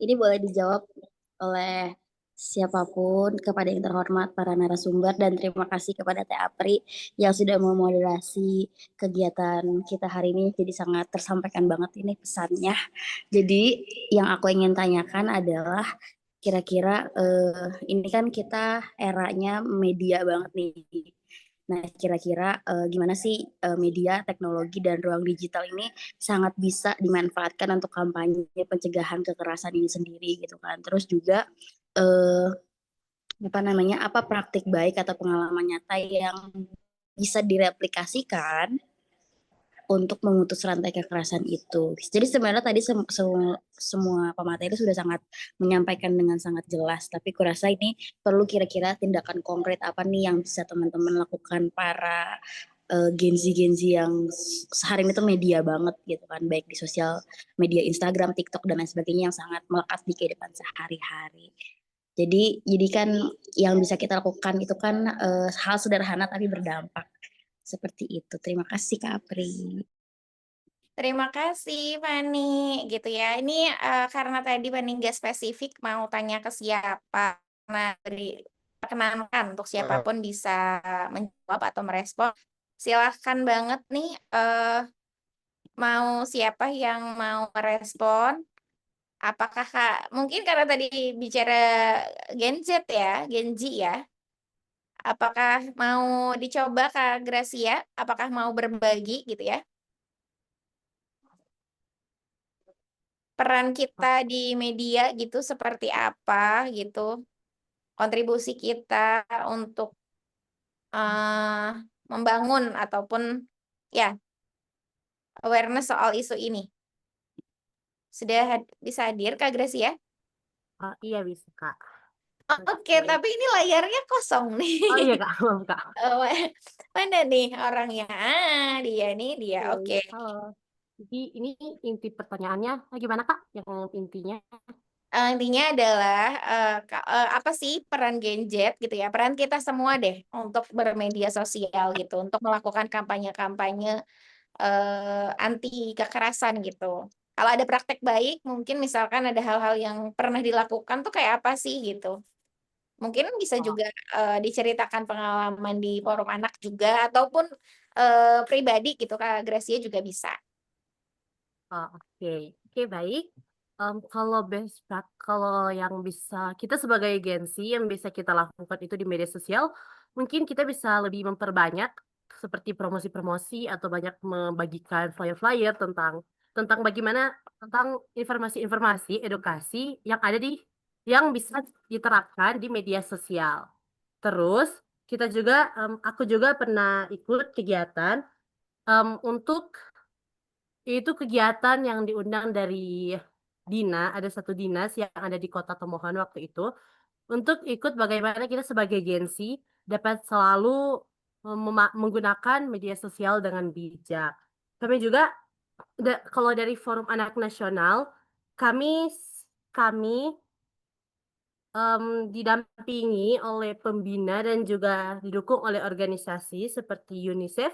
Ini boleh dijawab oleh siapapun kepada yang terhormat para narasumber dan terima kasih kepada Teh Apri yang sudah memoderasi kegiatan kita hari ini. Jadi sangat tersampaikan banget ini pesannya. Jadi yang aku ingin tanyakan adalah kira-kira ini kan kita eranya media banget nih. Nah, kira-kira gimana sih media, teknologi, dan ruang digital ini sangat bisa dimanfaatkan untuk kampanye pencegahan kekerasan ini sendiri gitu kan. Terus juga eh, apa namanya, apa praktik baik atau pengalaman nyata yang bisa direplikasikan untuk memutus rantai kekerasan itu. Jadi sebenarnya tadi semua pemateri sudah sangat menyampaikan dengan sangat jelas, tapi kurasa ini perlu kira-kira tindakan konkret apa nih yang bisa teman-teman lakukan para Gen Z yang sehari ini tuh media banget gitu kan, baik di sosial media Instagram, TikTok dan lain sebagainya yang sangat melekat di kehidupan sehari-hari. Jadi kan yang bisa kita lakukan itu kan hal sederhana tapi berdampak. Seperti itu. Terima kasih Kak Apri. Terima kasih Fani, gitu ya. Ini karena tadi Fani nggak spesifik mau tanya ke siapa, nah perkenankan untuk siapapun bisa menjawab atau merespon. Silahkan banget nih, mau siapa yang mau merespon? Apakah Kak, mungkin karena tadi bicara Gen Z ya, Gen Z ya. Apakah mau dicoba Kak Gracia? Apakah mau berbagi gitu ya? Peran kita di media gitu seperti apa gitu, kontribusi kita untuk eh, membangun ataupun ya awareness soal isu ini. Sudah bisa hadir Kak Gracia? Oh, iya bisa Kak. Oke, Oke. tapi ini layarnya kosong nih. Oh iya Kak, maaf Kak. Oh, mana nih orangnya? Dia nih dia. Oke. Oke, halo. Jadi ini inti pertanyaannya gimana Kak? Yang intinya? Intinya adalah apa sih peran Gen Z gitu ya, peran kita semua deh untuk bermedia sosial gitu, untuk melakukan kampanye-kampanye anti kekerasan gitu. Kalau ada praktek baik, mungkin misalkan ada hal-hal yang pernah dilakukan tuh kayak apa sih gitu. Mungkin bisa Oh, juga diceritakan pengalaman di forum anak juga, ataupun pribadi gitu, Kak Gracia juga bisa. oh, oke. Oke, baik. Kalau yang bisa kita sebagai Gen Z yang bisa kita lakukan itu di media sosial, mungkin kita bisa lebih memperbanyak seperti promosi-promosi atau banyak membagikan flyer-flyer tentang bagaimana tentang informasi-informasi edukasi yang bisa diterapkan di media sosial. Terus aku juga pernah ikut kegiatan untuk itu kegiatan yang diundang dari ada satu dinas yang ada di Kota Tomohon waktu itu, untuk ikut bagaimana kita sebagai Gen Z dapat selalu menggunakan media sosial dengan bijak. Kami juga kalau dari Forum Anak Nasional, kami kami didampingi oleh pembina dan juga didukung oleh organisasi seperti UNICEF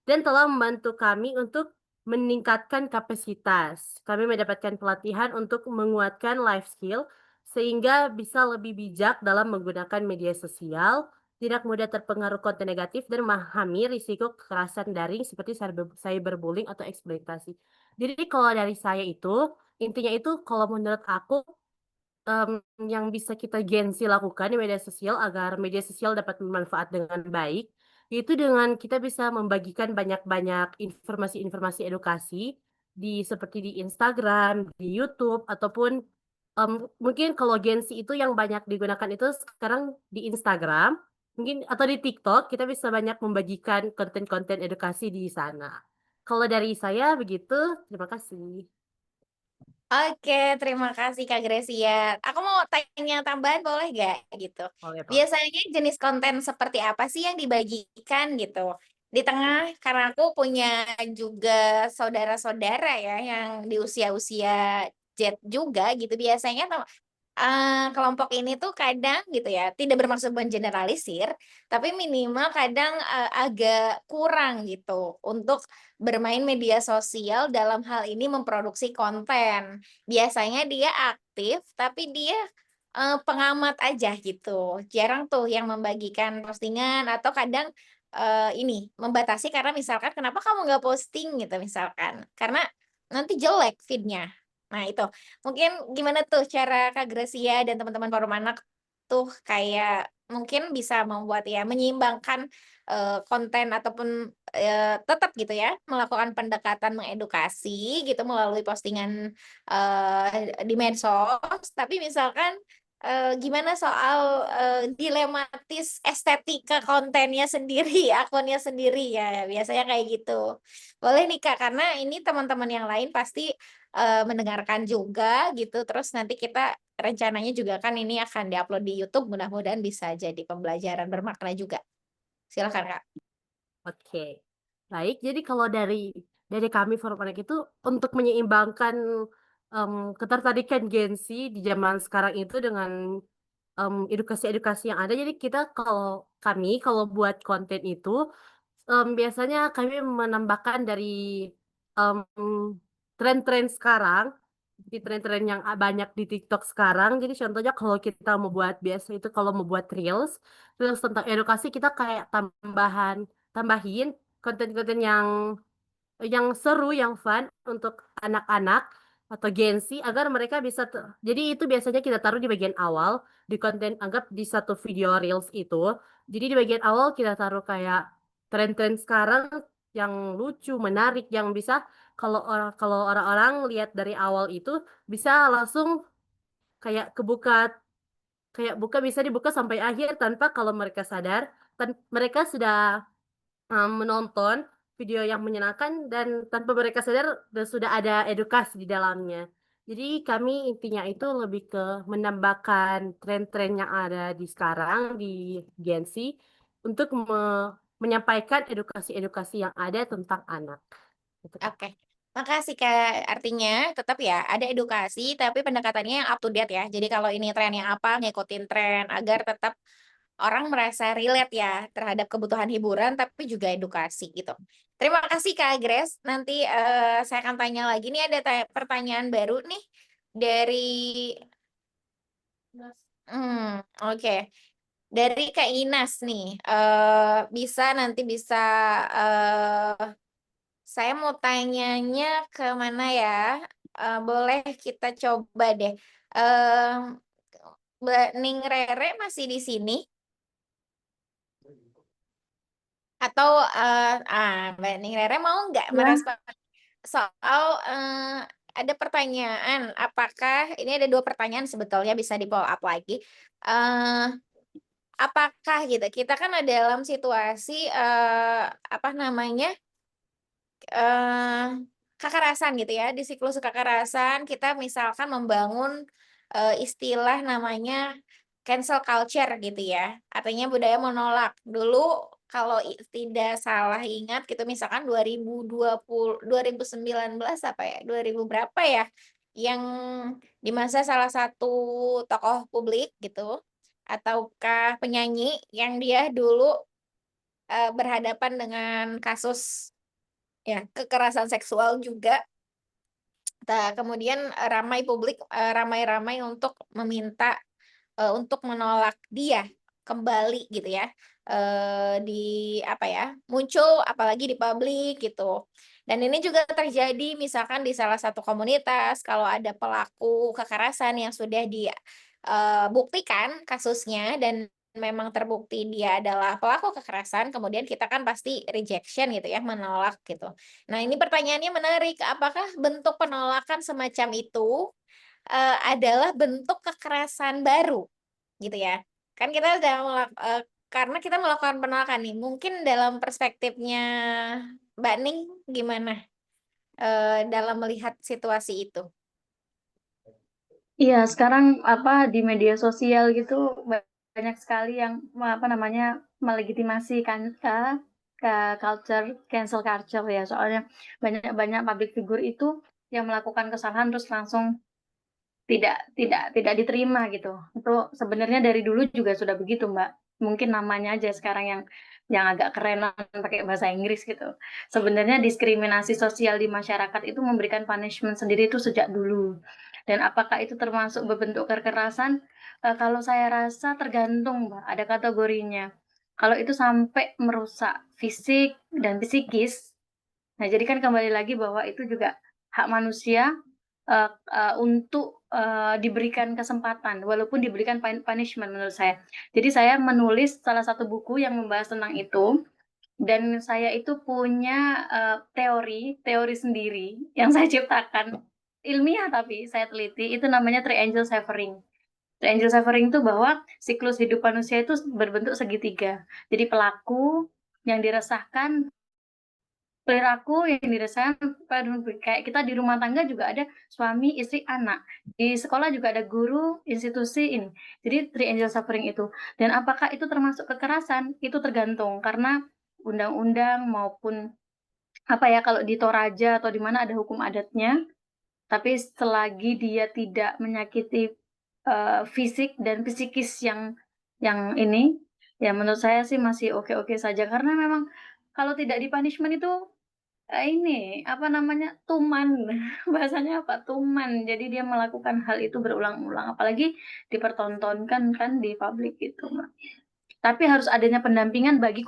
dan telah membantu kami untuk meningkatkan kapasitas. Kami mendapatkan pelatihan untuk menguatkan life skill sehingga bisa lebih bijak dalam menggunakan media sosial, tidak mudah terpengaruh konten negatif dan memahami risiko kekerasan daring seperti cyberbullying atau eksploitasi. Jadi kalau dari saya itu, intinya itu kalau menurut aku yang bisa kita Gen Z lakukan di media sosial agar media sosial dapat bermanfaat dengan baik, yaitu dengan kita bisa membagikan banyak-banyak informasi-informasi edukasi seperti di Instagram, di YouTube, ataupun mungkin kalau Gen Z itu yang banyak digunakan itu sekarang di Instagram, mungkin atau di TikTok, kita bisa banyak membagikan konten-konten edukasi di sana. Kalau dari saya begitu, terima kasih. Oke, terima kasih Kak Gracia. Aku mau tanya tambahan boleh nggak gitu? Boleh, Pak. Biasanya jenis konten seperti apa sih yang dibagikan gitu? Di tengah, karena aku punya juga saudara-saudara ya yang di usia-usia Z juga gitu. Biasanya kelompok ini tuh kadang gitu ya, tidak bermaksud mengeneralisir, tapi minimal kadang, agak kurang gitu untuk bermain media sosial dalam hal ini memproduksi konten. Biasanya dia aktif, tapi dia, pengamat aja gitu, jarang tuh yang membagikan postingan atau kadang, ini, membatasi karena misalkan, "Kenapa kamu nggak posting?" Gitu misalkan, "Karena nanti jelek feed-nya." Nah itu. Mungkin gimana tuh cara Kak Gracia dan teman-teman forum anak tuh kayak mungkin bisa membuat ya menyeimbangkan, konten ataupun, tetap gitu ya melakukan pendekatan mengedukasi gitu melalui postingan, di medsos, tapi misalkan, gimana soal, dilematis estetika kontennya sendiri, akunnya sendiri ya, biasanya kayak gitu. Boleh nih Kak, karena ini teman-teman yang lain pasti mendengarkan juga gitu, terus nanti kita rencananya juga kan ini akan di-upload di YouTube, mudah-mudahan bisa jadi pembelajaran bermakna juga. Silakan, Kak. Oke. Baik, jadi kalau dari kami Forum Anak itu untuk menyeimbangkan, ketertarikan Gen Z di zaman sekarang itu dengan, edukasi-edukasi yang ada, jadi kita kalau buat konten itu, biasanya kami menambahkan dari, mmm, tren-tren sekarang, di tren-tren yang banyak di TikTok sekarang. Jadi contohnya kalau kita mau buat biasa itu kalau mau buat reels tentang edukasi kita kayak tambahin konten-konten yang seru, yang fun untuk anak-anak atau Gen Z agar mereka bisa jadi itu biasanya kita taruh di bagian awal, di konten anggap di satu video reels itu. Jadi di bagian awal kita taruh kayak tren-tren sekarang yang lucu, menarik, yang bisa kalau orang-orang lihat dari awal itu bisa langsung kayak bisa dibuka sampai akhir tanpa kalau mereka sadar, mereka sudah menonton video yang menyenangkan dan tanpa mereka sadar dan sudah ada edukasi di dalamnya. Jadi kami intinya itu lebih ke menambahkan tren-tren yang ada di sekarang di Gen Z untuk menyampaikan edukasi-edukasi yang ada tentang anak, gitu, Kak. Oke. Makasih, Kak. Artinya tetap ya ada edukasi, tapi pendekatannya yang up to date ya. Jadi kalau ini tren yang apa, ngikutin tren agar tetap orang merasa relate ya terhadap kebutuhan hiburan, tapi juga edukasi gitu. Terima kasih, Kak Grace. Nanti, saya akan tanya lagi nih ada pertanyaan baru nih dari oke. Dari Kak Inas nih, bisa, saya mau tanyanya ke mana ya, boleh kita coba deh, Mbak Ning Rere masih di sini? Atau, Mbak Ning Rere mau nggak Ya, merespon soal, ada pertanyaan, apakah ini ada 2 pertanyaan sebetulnya bisa di-follow up lagi, eee, apakah gitu, kita kan ada dalam situasi, apa namanya, Eee, kekerasan gitu ya, di siklus kekerasan kita misalkan membangun, istilah namanya cancel culture gitu ya, artinya budaya menolak. Dulu kalau tidak salah ingat gitu misalkan 2019 apa ya, 2000 berapa ya, yang di masa salah satu tokoh publik gitu, ataukah penyanyi yang dia dulu, berhadapan dengan kasus ya, kekerasan seksual juga, kemudian, ramai-ramai untuk meminta, untuk menolak dia kembali gitu ya, di apa ya, muncul apalagi di publik gitu. Dan ini juga terjadi misalkan di salah satu komunitas kalau ada pelaku kekerasan yang sudah buktikan kasusnya dan memang terbukti dia adalah pelaku kekerasan, kemudian kita kan pasti rejection gitu ya, menolak gitu. Nah, ini pertanyaannya menarik, apakah bentuk penolakan semacam itu, adalah bentuk kekerasan baru, gitu ya? Kan kita udah karena kita melakukan penolakan nih, mungkin dalam perspektifnya Mbak Ning gimana, dalam melihat situasi itu? iya, sekarang di media sosial gitu banyak sekali yang apa namanya melegitimasi kan ke culture cancel culture ya. Soalnya banyak banyak public figure itu yang melakukan kesalahan terus langsung tidak diterima gitu. Itu sebenarnya dari dulu juga sudah begitu, Mbak. Mungkin namanya aja sekarang yang agak kerenan pakai bahasa Inggris gitu. Sebenarnya diskriminasi sosial di masyarakat itu memberikan punishment sendiri itu sejak dulu. Dan apakah itu termasuk bentuk kekerasan? Kalau saya rasa tergantung, Mbak, ada kategorinya. Kalau itu sampai merusak fisik dan psikis, nah jadi kan kembali lagi bahwa itu juga hak manusia untuk diberikan kesempatan, walaupun diberikan punishment menurut saya. Jadi saya menulis salah satu buku yang membahas tentang itu, dan saya itu punya teori sendiri yang saya ciptakan, ilmiah tapi saya teliti, itu namanya Triangle Suffering. Triangle Suffering itu bahwa siklus hidup manusia itu berbentuk segitiga. Jadi pelaku yang diresahkan, perilaku yang dirasakan kayak kita di rumah tangga juga ada suami, istri, anak. Di sekolah juga ada guru, institusi ini. Jadi triangle suffering itu. Dan apakah itu termasuk kekerasan? Itu tergantung karena undang-undang maupun apa ya, kalau di Toraja atau di mana ada hukum adatnya, tapi selagi dia tidak menyakiti fisik dan psikis yang ini, ya menurut saya sih masih oke-oke saja karena memang kalau tidak di punishment itu ini, apa namanya, tuman, bahasanya apa, tuman. Jadi dia melakukan hal itu berulang-ulang, apalagi dipertontonkan kan di publik gitu, Mbak. Tapi harus adanya pendampingan bagi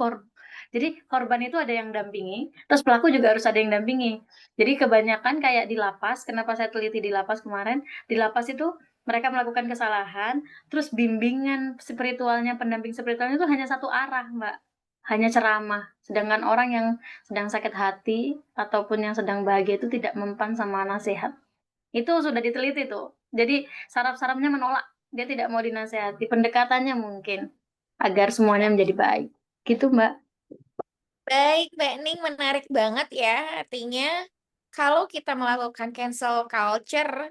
jadi korban itu ada yang dampingi, terus pelaku juga harus ada yang dampingi. Jadi kebanyakan kayak di lapas, kenapa saya teliti di lapas kemarin, di lapas itu mereka melakukan kesalahan, terus bimbingan spiritualnya, pendamping spiritualnya itu hanya satu arah, Mbak, hanya ceramah. Sedangkan orang yang sedang sakit hati ataupun yang sedang bahagia itu tidak mempan sama nasihat. Itu sudah diteliti tuh. Jadi saraf-sarafnya menolak, dia tidak mau dinasehati. Pendekatannya mungkin agar semuanya menjadi baik. Gitu, Mbak. Baik, Mbak Ning, menarik banget ya. Artinya, kalau kita melakukan cancel culture,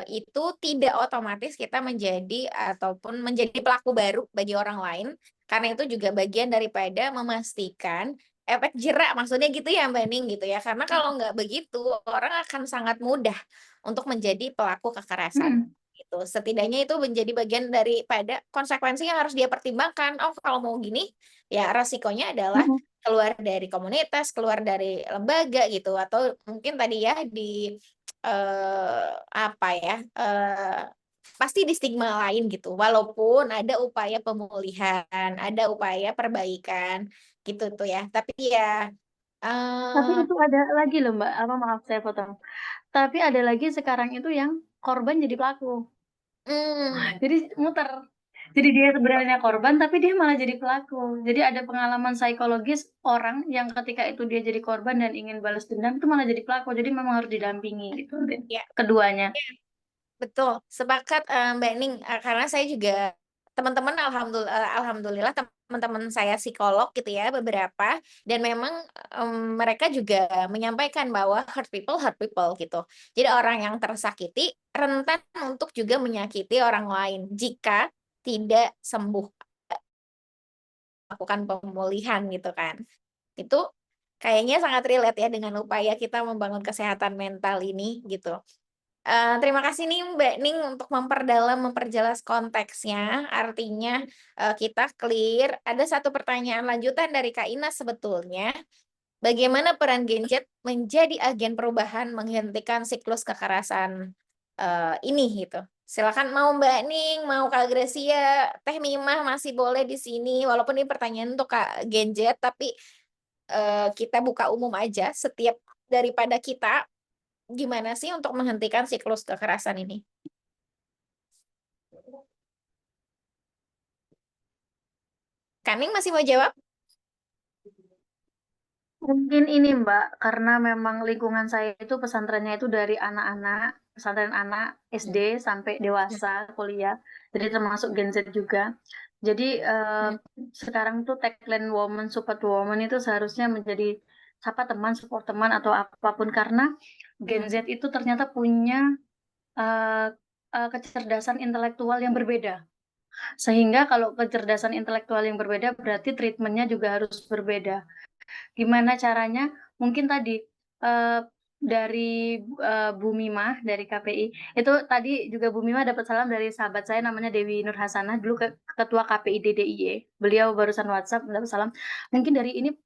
itu tidak otomatis kita menjadi ataupun menjadi pelaku baru bagi orang lain, karena itu juga bagian daripada memastikan efek jerak, maksudnya gitu ya Mbak Ning gitu ya. Karena kalau nggak begitu, orang akan sangat mudah untuk menjadi pelaku kekerasan. Mhm. Gitu. Setidaknya itu menjadi bagian daripada konsekuensi yang harus dia pertimbangkan. Oh, kalau mau gini, ya resikonya adalah Mhm. keluar dari komunitas, keluar dari lembaga gitu, atau mungkin tadi ya apa ya, pasti di stigma lain gitu, walaupun ada upaya pemulihan, ada upaya perbaikan gitu tuh ya. Tapi ya, Tapi eee itu ada lagi loh, Mbak, apa, maaf saya potong. Tapi ada lagi sekarang itu yang korban jadi pelaku. Jadi muter. Jadi dia sebenarnya korban, tapi dia malah jadi pelaku. Jadi ada pengalaman psikologis orang yang ketika itu dia jadi korban dan ingin balas dendam, itu malah jadi pelaku. Jadi memang harus didampingi gitu, ya. keduanya. Betul, sepakat, Mbak Ning, karena saya juga teman-teman alhamdulillah teman-teman saya psikolog gitu ya beberapa, dan memang, mereka juga menyampaikan bahwa hurt people gitu. Jadi orang yang tersakiti rentan untuk juga menyakiti orang lain jika tidak sembuh, melakukan pemulihan gitu kan. Itu kayaknya sangat relate ya dengan upaya kita membangun kesehatan mental ini gitu. Terima kasih nih Mbak Ning untuk memperdalam, memperjelas konteksnya. Artinya, kita clear. Ada satu pertanyaan lanjutan dari Kak Ina sebetulnya, bagaimana peran Gen Z menjadi agen perubahan menghentikan siklus kekerasan, ini gitu? Silakan mau Mbak Ning, mau Kak Gracia, Teh Mimah masih boleh di sini, walaupun ini pertanyaan untuk Kak Gen Z, tapi, kita buka umum aja, setiap daripada kita gimana sih untuk menghentikan siklus kekerasan ini? Kaning masih mau jawab? Mungkin ini, Mbak, karena memang lingkungan saya itu pesantrennya itu dari anak-anak, pesantren anak SD sampai dewasa, kuliah. Jadi termasuk Gen Z juga. Jadi sekarang tuh tagline woman support woman itu seharusnya menjadi siapa teman, support teman atau apapun karena Gen Z itu ternyata punya uh, kecerdasan intelektual yang berbeda. Sehingga kalau kecerdasan intelektual yang berbeda berarti treatmentnya juga harus berbeda. Gimana caranya? Mungkin tadi, dari Bu Mimah dari KPI. Itu tadi juga Bu Mimah dapat salam dari sahabat saya namanya Dewi Nur Hasanah, dulu ketua KPI DDIY. Beliau barusan WhatsApp dapat salam. Mungkin dari ini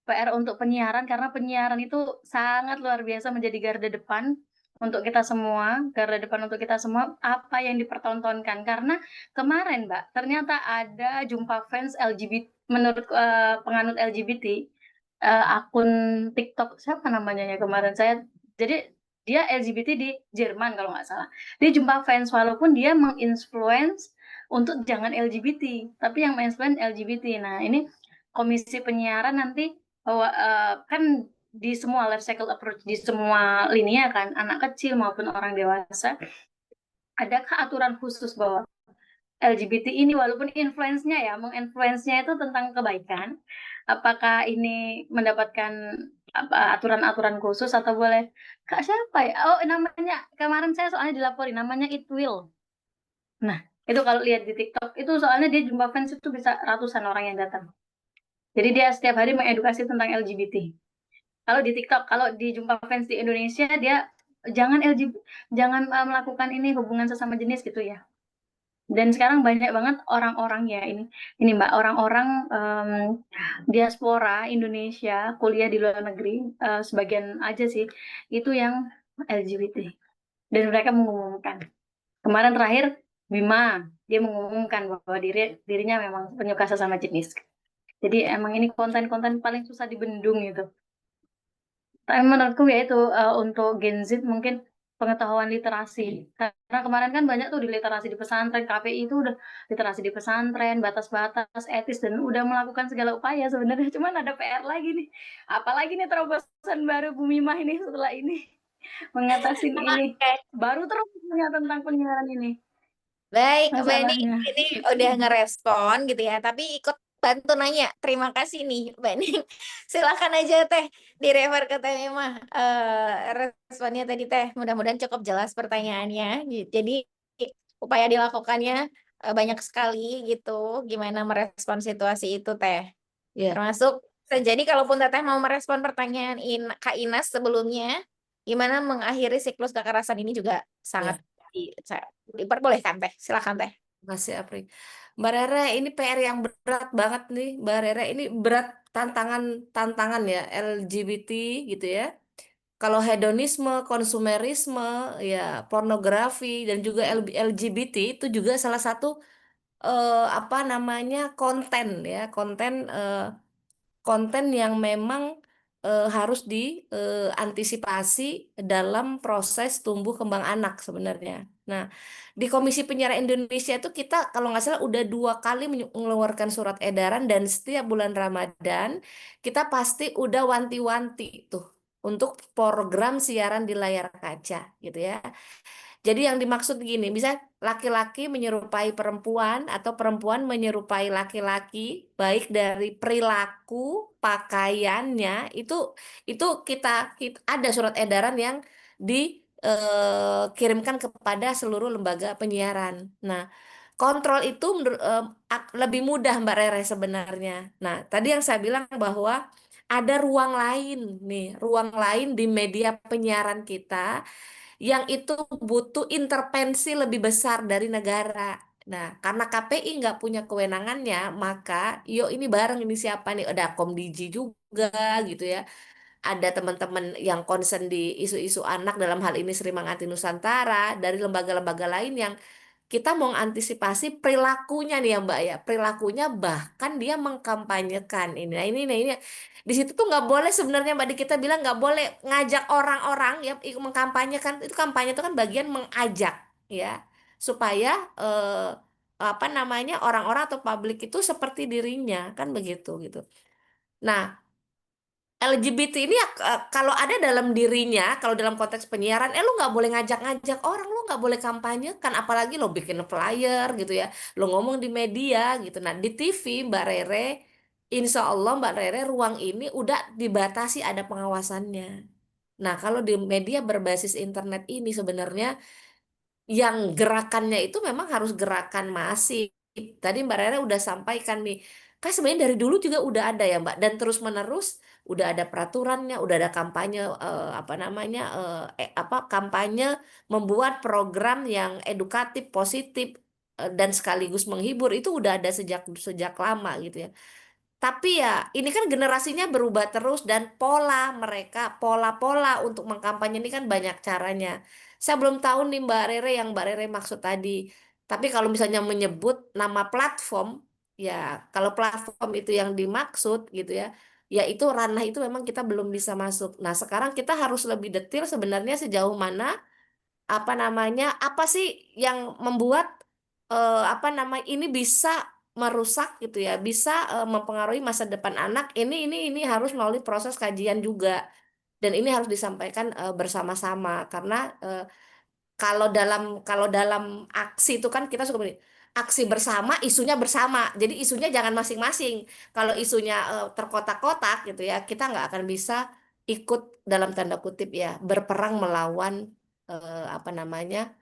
PR untuk penyiaran, karena penyiaran itu sangat luar biasa menjadi garda depan untuk kita semua, garda depan untuk kita semua, apa yang dipertontonkan. Karena kemarin Mbak, ternyata ada jumpa fans LGBT, menurut penganut LGBT, akun TikTok siapa namanya ya kemarin saya, jadi dia LGBT di Jerman kalau nggak salah. Dia jumpa fans walaupun dia menginfluence untuk jangan LGBT, tapi yang menginfluence LGBT. Nah ini komisi penyiaran nanti bahwa kan di semua life cycle approach, di semua lini ya kan, anak kecil maupun orang dewasa, adakah aturan khusus bahwa LGBT ini walaupun influence-nya ya, menginfluence-nya itu tentang kebaikan, apakah ini mendapatkan aturan-aturan khusus atau boleh Kak siapa ya? Oh, namanya kemarin saya soalnya dilaporin namanya It Will. Nah, itu kalau lihat di TikTok itu soalnya dia jumpa fans itu bisa ratusan orang yang datang. Jadi dia setiap hari mengedukasi tentang LGBT. Kalau di TikTok, kalau di jumpa fans di Indonesia dia jangan LGBT, jangan melakukan ini hubungan sesama jenis gitu ya. Dan sekarang banyak banget orang-orang ya ini Mbak, orang-orang diaspora Indonesia kuliah di luar negeri, sebagian aja sih itu yang LGBT, dan mereka mengumumkan kemarin terakhir Bima dia mengumumkan bahwa dirinya memang penyuka sesama jenis. Jadi emang ini konten-konten paling susah dibendung gitu. Tapi menurutku ya itu untuk Gen Z mungkin pengetahuan literasi. Karena kemarin kan banyak tuh di literasi di pesantren, KPI itu udah literasi di pesantren, batas-batas etis, dan udah melakukan segala upaya sebenarnya. Cuman ada PR lagi nih. Apalagi nih terobosan baru Bu Mimah ini setelah ini mengatasi ini. Oke. Baru terus tentang penyiaran ini Baik, Mbak masalahnya. ini udah ngerespon gitu ya, tapi ikut bantu nanya. Terima kasih nih, Mbak Ning. Silakan aja Teh, direfer ke Teh Emma. Responnya tadi Teh, mudah-mudahan cukup jelas pertanyaannya. Jadi upaya dilakukannya banyak sekali gitu. Gimana merespon situasi itu Teh? Ya. Termasuk jadi kalaupun Teteh mau merespon pertanyaan Kak Inas sebelumnya, gimana mengakhiri siklus kekerasan ini juga sangat diperbolehkan Teh. Silakan Teh. Terima kasih Apri. Mbak Rere, ini PR yang berat banget nih, Mbak Rere. Ini berat tantangan ya LGBT gitu ya. Kalau hedonisme, konsumerisme, ya pornografi dan juga LGBT itu juga salah satu apa namanya konten ya, konten yang memang harus diantisipasi dalam proses tumbuh kembang anak sebenarnya. Nah, di Komisi Penyiaran Indonesia itu kita kalau nggak salah udah 2 kali mengeluarkan surat edaran, dan setiap bulan Ramadan kita pasti udah wanti-wanti tuh untuk program siaran di layar kaca gitu ya. Jadi yang dimaksud gini, bisa laki-laki menyerupai perempuan atau perempuan menyerupai laki-laki, baik dari perilaku, pakaiannya, itu kita ada surat edaran yang dikirimkan kepada seluruh lembaga penyiaran. Nah, kontrol itu lebih mudah Mbak Rere sebenarnya. Nah, tadi yang saya bilang bahwa ada ruang lain nih, ruang lain di media penyiaran kita yang itu butuh intervensi lebih besar dari negara. Nah, karena KPI nggak punya kewenangannya, maka yuk ini bareng, ini siapa nih? Ada Komdiji juga gitu ya. Ada teman-teman yang concern di isu-isu anak, dalam hal ini Sri Mangati Nusantara, dari lembaga-lembaga lain yang kita mau antisipasi perilakunya nih ya Mbak ya, perilakunya bahkan dia mengkampanyekan ini. Nah ini di situ tuh nggak boleh sebenarnya Mbak, di kita bilang nggak boleh ngajak orang-orang ya mengkampanyekan. Itu kampanye itu kan bagian mengajak ya, supaya apa namanya orang-orang atau publik itu seperti dirinya kan begitu gitu. Nah, LGBT ini kalau ada dalam dirinya, kalau dalam konteks penyiaran, lu nggak boleh ngajak-ngajak orang, lu nggak boleh kampanye kan, apalagi lo bikin flyer gitu ya, lo ngomong di media gitu. Nah di TV Mbak Rere, Insya Allah Mbak Rere, ruang ini udah dibatasi, ada pengawasannya. Nah kalau di media berbasis internet ini sebenarnya yang gerakannya itu memang harus gerakan masif. Tadi Mbak Rere udah sampaikan nih, Kan sebenarnya dari dulu juga udah ada ya Mbak, dan terus menerus udah ada peraturannya, udah ada kampanye apa namanya kampanye membuat program yang edukatif, positif dan sekaligus menghibur itu udah ada sejak sejak lama gitu ya. Tapi ya ini kan generasinya berubah terus dan pola-pola untuk mengkampanye ini kan banyak caranya. Saya belum tahu nih Mbak Rere yang Mbak Rere maksud tadi. Tapi kalau misalnya menyebut nama platform, ya kalau platform itu yang dimaksud gitu ya, ya itu ranah itu memang kita belum bisa masuk. Nah, sekarang kita harus lebih detail sebenarnya sejauh mana apa sih yang membuat ini bisa merusak gitu ya, bisa mempengaruhi masa depan anak. Ini harus melalui proses kajian juga. Dan ini harus disampaikan bersama-sama karena kalau dalam aksi itu kan kita suka begini, aksi bersama, isunya bersama. Jadi isunya jangan masing-masing. Kalau isunya terkotak-kotak gitu ya, kita nggak akan bisa ikut dalam tanda kutip ya berperang melawan apa namanya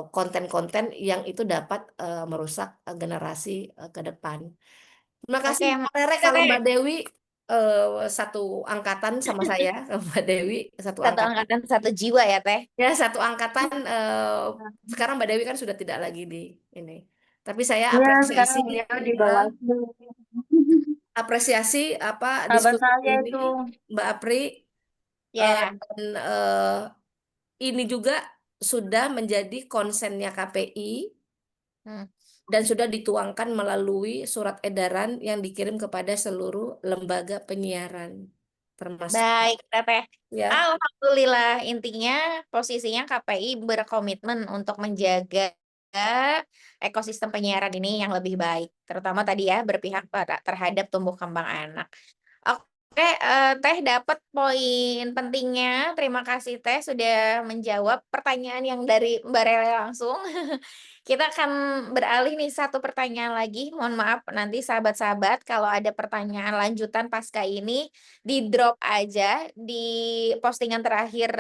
konten-konten yang itu dapat merusak generasi ke depan. Terima kasih Oke, Mbak Rere. Kalau Rere. Mbak Dewi satu angkatan sama saya, Mbak Dewi satu Satu angkatan. angkatan satu jiwa ya Teh. Ya, satu angkatan. Sekarang Mbak Dewi kan sudah tidak lagi di ini. Tapi saya Ya, apresiasi, sekarang beliau di bawah apresiasi apa sahabat diskusi saya ini, itu. Mbak Apri. Ya, Dan ini juga sudah menjadi konsennya KPI hmm. dan sudah dituangkan melalui surat edaran yang dikirim kepada seluruh lembaga penyiaran, termasuk Baik, Teteh. ya. Alhamdulillah, intinya posisinya KPI berkomitmen untuk menjaga ekosistem penyiaran ini yang lebih baik, terutama tadi ya berpihak terhadap tumbuh kembang anak. Oke, Teh dapat poin pentingnya. Terima kasih Teh sudah menjawab pertanyaan yang dari Mbak Rere langsung. Kita akan beralih nih satu pertanyaan lagi. Mohon maaf nanti sahabat-sahabat kalau ada pertanyaan lanjutan pasca ini di drop aja di postingan terakhir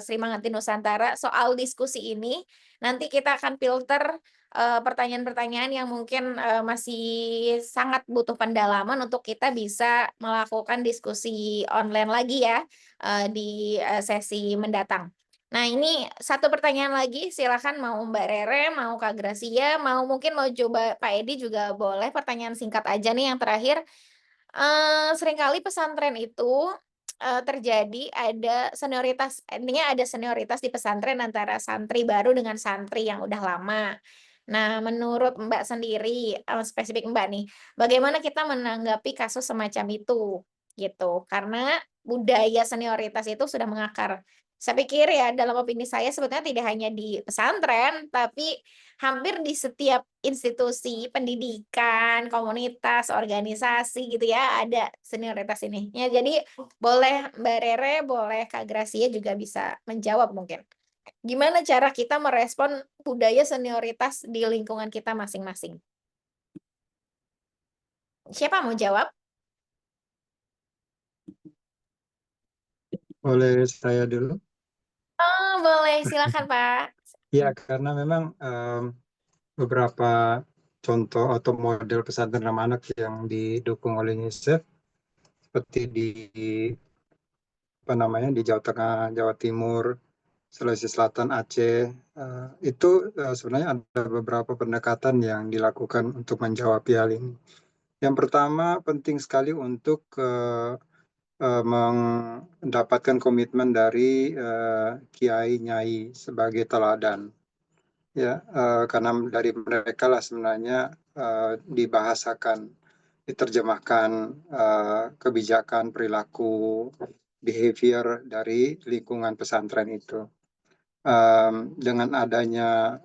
Sri Manganti Nusantara soal diskusi ini. Nanti kita akan filter pertanyaan-pertanyaan yang mungkin masih sangat butuh pendalaman untuk kita bisa melakukan diskusi online lagi ya di sesi mendatang. Nah, ini satu pertanyaan lagi, silakan mau Mbak Rere, mau Kak Gracia, mungkin mau coba Pak Edi juga boleh. Pertanyaan singkat aja nih yang terakhir. Seringkali pesantren itu terjadi ada senioritas, intinya ada senioritas di pesantren antara santri baru dengan santri yang udah lama. Nah, menurut Mbak sendiri, spesifik Mbak nih, bagaimana kita menanggapi kasus semacam itu? Gitu, karena budaya senioritas itu sudah mengakar. Saya pikir ya, dalam opini saya sebetulnya tidak hanya di pesantren, tapi hampir di setiap institusi pendidikan, komunitas, organisasi gitu ya, ada senioritas ini. Ya, jadi boleh Mbak Rere, boleh Kak Gracia juga bisa menjawab mungkin. Gimana cara kita merespon budaya senioritas di lingkungan kita masing-masing? Siapa mau jawab? Boleh saya dulu? Oh, boleh. Silakan, Pak. Ya, karena memang beberapa contoh atau model pesantren ramah anak yang didukung oleh UNICEF seperti di di Jawa Tengah, Jawa Timur, Sulawesi Selatan, Aceh, itu sebenarnya ada beberapa pendekatan yang dilakukan untuk menjawab hal ini. Yang pertama, penting sekali untuk mendapatkan komitmen dari kiai nyai sebagai teladan, ya, karena dari mereka lah sebenarnya dibahasakan, diterjemahkan kebijakan, perilaku, behavior dari lingkungan pesantren itu. Dengan adanya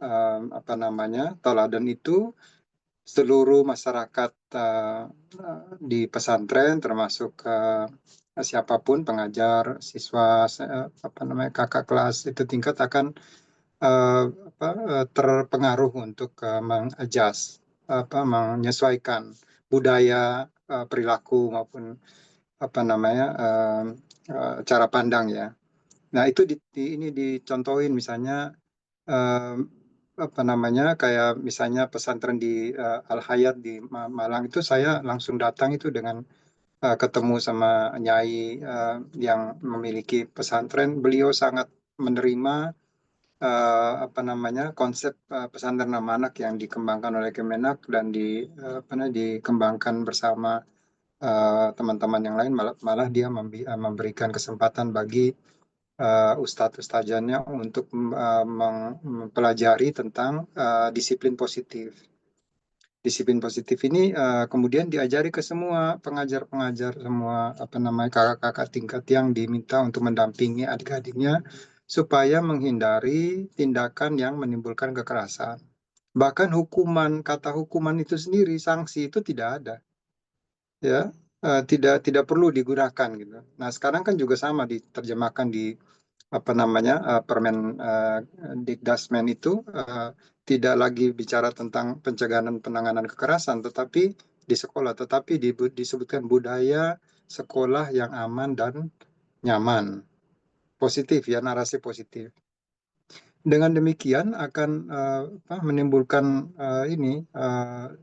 teladan itu, seluruh masyarakat di pesantren termasuk siapapun pengajar, siswa, kakak kelas itu tingkat akan terpengaruh untuk mengadjust, menyesuaikan budaya, perilaku maupun cara pandang ya. Nah itu ini dicontohin misalnya kayak misalnya pesantren di Al-Hayat di Malang itu saya langsung datang itu dengan ketemu sama nyai yang memiliki pesantren. Beliau sangat menerima konsep pesantren ramah anak yang dikembangkan oleh Kemenak dan dikembangkan bersama teman-teman yang lain. Malah dia memberikan kesempatan bagi ustadz-ustadzannya untuk mempelajari tentang disiplin positif. Disiplin positif ini kemudian diajari ke semua pengajar-pengajar, semua kakak-kakak tingkat yang diminta untuk mendampingi adik-adiknya supaya menghindari tindakan yang menimbulkan kekerasan. Bahkan kata hukuman itu sendiri, sanksi itu tidak ada, ya, tidak perlu digunakan gitu. Nah sekarang kan juga sama diterjemahkan di Permen Dikdasmen itu tidak lagi bicara tentang pencegahan dan penanganan kekerasan, tetapi di sekolah, tetapi disebutkan budaya sekolah yang aman dan nyaman, positif ya, narasi positif. Dengan demikian akan menimbulkan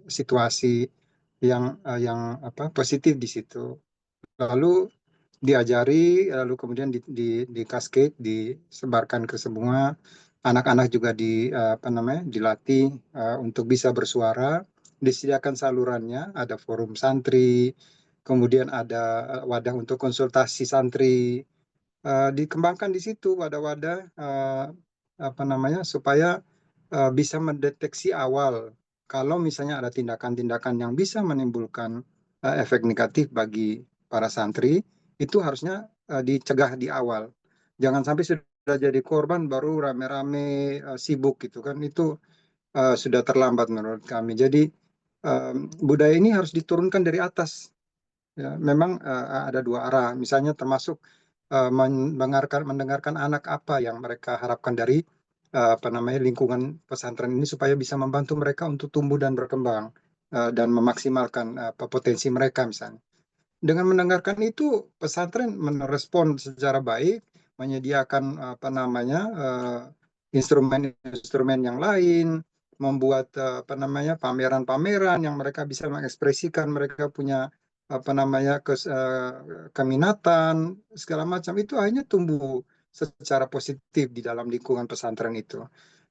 situasi yang positif di situ. Lalu diajari, lalu kemudian di cascade, disebarkan ke semua anak-anak juga dilatih untuk bisa bersuara, disediakan salurannya, ada forum santri, kemudian ada wadah untuk konsultasi santri, dikembangkan di situ wadah-wadah supaya bisa mendeteksi awal kalau misalnya ada tindakan-tindakan yang bisa menimbulkan efek negatif bagi para santri, itu harusnya dicegah di awal. Jangan sampai sudah jadi korban baru rame-rame sibuk gitu kan, itu sudah terlambat menurut kami. Jadi budaya ini harus diturunkan dari atas. Ya, memang ada dua arah, misalnya termasuk mendengarkan anak apa yang mereka harapkan dari lingkungan pesantren ini supaya bisa membantu mereka untuk tumbuh dan berkembang dan memaksimalkan potensi mereka misalnya. Dengan mendengarkan itu, pesantren merespon secara baik, menyediakan instrumen-instrumen yang lain, membuat pameran-pameran yang mereka bisa mengekspresikan mereka punya keminatan segala macam. Itu akhirnya tumbuh secara positif di dalam lingkungan pesantren itu.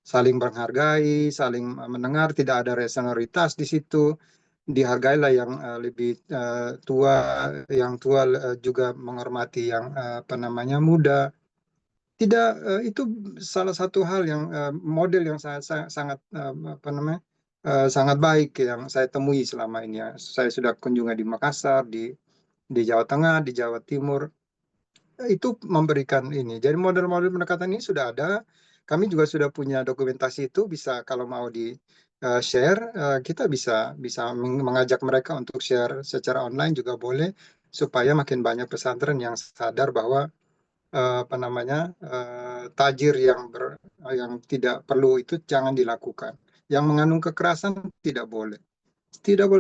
Saling menghargai, saling mendengar, tidak ada senioritas di situ. Dihargailah yang lebih tua, yang tua juga menghormati yang muda. Tidak, itu salah satu hal yang model yang sangat sangat baik yang saya temui selama ini ya. Saya sudah kunjungan di Makassar, di Jawa Tengah, di Jawa Timur. Itu memberikan ini. Jadi model-model pendekatan ini sudah ada. Kami juga sudah punya dokumentasi itu, bisa kalau mau di share, kita bisa mengajak mereka untuk share secara online juga boleh, supaya makin banyak pesantren yang sadar bahwa tajir yang tidak perlu itu jangan dilakukan. Yang mengandung kekerasan tidak boleh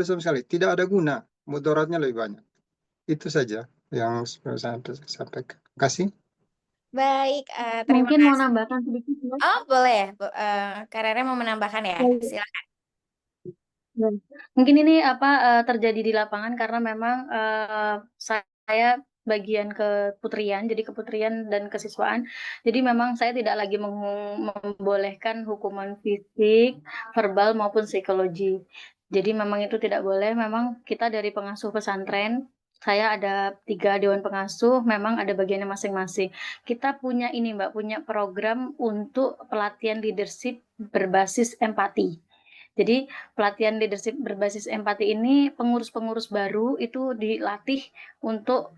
sama sekali, tidak ada guna, mudaratnya lebih banyak. Itu saja yang saya sampaikan. Terima kasih. Baik, terima Mungkin mau kasih. nambahkan sedikit ya. Oh, boleh. Kak Rere mau menambahkan ya? Silakan. Mungkin ini terjadi di lapangan karena memang saya bagian keputrian, jadi keputrian dan kesiswaan. Jadi memang saya tidak lagi membolehkan hukuman fisik, verbal maupun psikologi. Jadi memang itu tidak boleh. Memang kita dari pengasuh pesantren, saya ada 3 dewan pengasuh, memang ada bagiannya masing-masing. Kita punya ini Mbak, punya program untuk pelatihan leadership berbasis empati. Jadi pelatihan leadership berbasis empati ini pengurus-pengurus baru itu dilatih untuk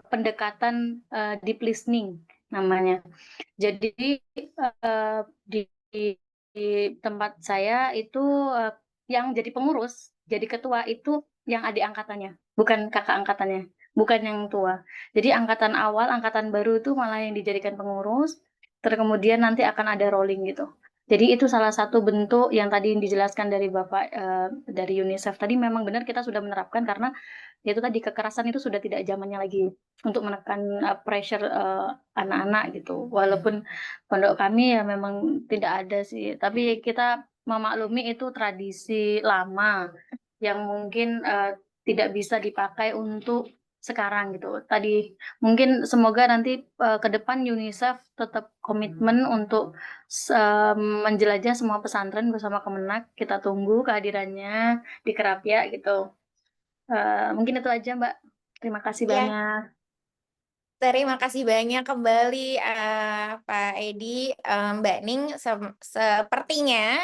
pendekatan deep listening namanya. Jadi di tempat saya itu yang jadi pengurus, jadi ketua itu yang adik angkatannya, bukan kakak angkatannya, bukan yang tua. Jadi angkatan awal, angkatan baru itu malah yang dijadikan pengurus, terus kemudian nanti akan ada rolling gitu. Jadi itu salah satu bentuk yang tadi dijelaskan dari Bapak dari UNICEF tadi, memang benar kita sudah menerapkan karena yaitu tadi kekerasan itu sudah tidak zamannya lagi untuk menekan pressure anak-anak gitu. Walaupun pondok kami ya memang tidak ada sih, tapi kita memaklumi itu tradisi lama yang mungkin tidak bisa dipakai untuk sekarang gitu. Tadi mungkin semoga nanti ke depan UNICEF tetap komitmen untuk menjelajah semua pesantren bersama Kemenak. Kita tunggu kehadirannya di Kerapia gitu. Mungkin itu aja Mbak. Terima kasih Ya, banyak. terima kasih banyak kembali Pak Edi, Mbak Ning. Sepertinya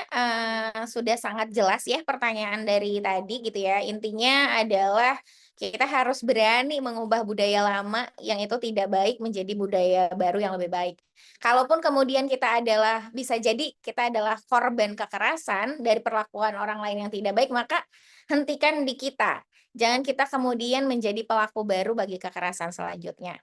sudah sangat jelas ya pertanyaan dari tadi gitu ya. Intinya adalah kita harus berani mengubah budaya lama yang itu tidak baik menjadi budaya baru yang lebih baik. Kalaupun kemudian bisa jadi kita adalah korban kekerasan dari perlakuan orang lain yang tidak baik, maka hentikan di kita. Jangan kita kemudian menjadi pelaku baru bagi kekerasan selanjutnya.